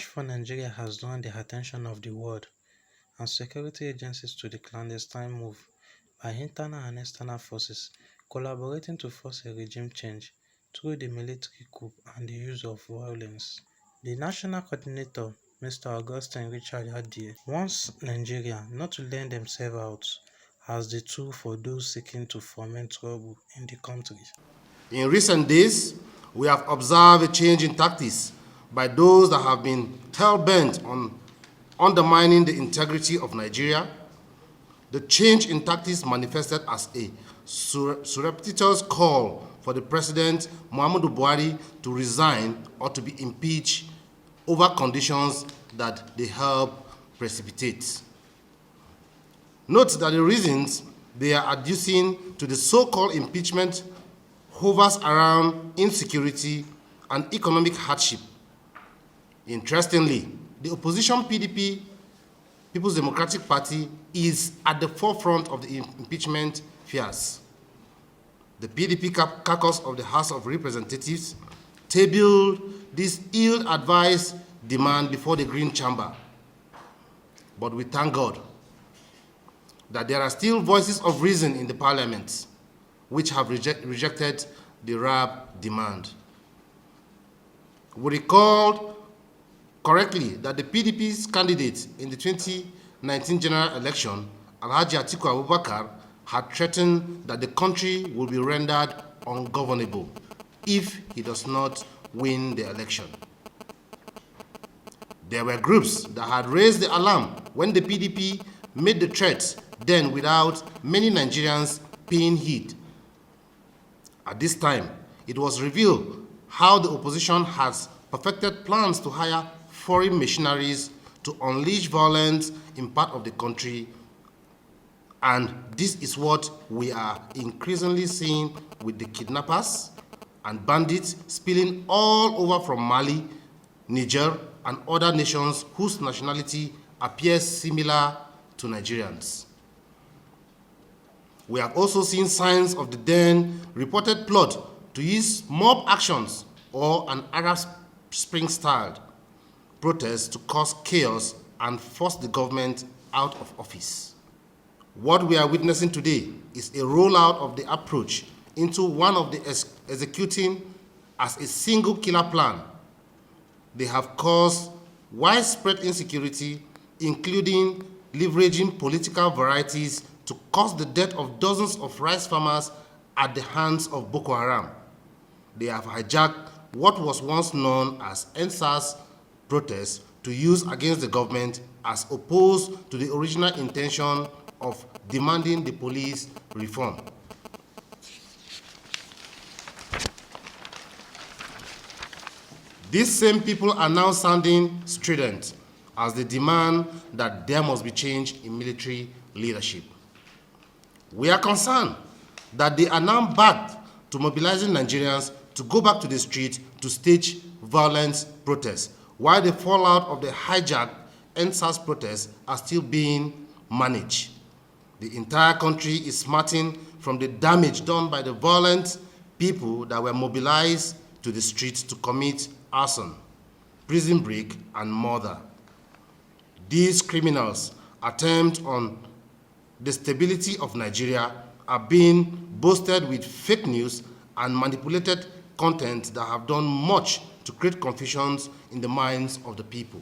March for Nigeria has drawn the attention of the world and security agencies to the clandestine move by internal and external forces collaborating to force a regime change through the military coup and the use of violence. The national coordinator, Mr. Augustine Richard Adie, wants Nigeria not to lend themselves out as the tool for those seeking to foment trouble in the country. In recent days, we have observed a change in tactics by those that have been hell-bent on undermining the integrity of Nigeria. The change in tactics manifested as a surreptitious call for the President Muhammadu Buhari to resign or to be impeached over conditions that they help precipitate. Note that the reasons they are adducing to the so-called impeachment hovers around insecurity and economic hardship. Interestingly, the opposition PDP, People's Democratic Party, is at the forefront of the impeachment fears. The PDP caucus of the House of Representatives tabled this ill-advised demand before the Green Chamber. But we thank God that there are still voices of reason in the parliament which have rejected the RAB demand. We recalled correctly that the PDP's candidate in the 2019 general election, Alhaji Atiku Abubakar, had threatened that the country will be rendered ungovernable if he does not win the election. There were groups that had raised the alarm when the PDP made the threat, then without many Nigerians paying heed. At this time, it was revealed how the opposition has perfected plans to hire foreign missionaries to unleash violence in part of the country, and this is what we are increasingly seeing with the kidnappers and bandits spilling all over from Mali, Niger, and other nations whose nationality appears similar to Nigerians. We have also seen signs of the then reported plot to use mob actions or an Arab Spring-style protest to cause chaos and force the government out of office. What we are witnessing today is a rollout of the approach into one of the executing as a single killer plan. They have caused widespread insecurity, including leveraging political varieties to cause the death of dozens of rice farmers at the hands of Boko Haram. They have hijacked what was once known as NSAS protests to use against the government as opposed to the original intention of demanding the police reform. These same people are now sounding strident as they demand that there must be change in military leadership. We are concerned that they are now back to mobilizing Nigerians to go back to the street to stage violent protests, while the fallout of the hijacked NSAS protests are still being managed. The entire country is smarting from the damage done by the violent people that were mobilized to the streets to commit arson, prison break, and murder. These criminals' attempts on the stability of Nigeria are being boosted with fake news and manipulated content that have done much to create confusions in the minds of the people.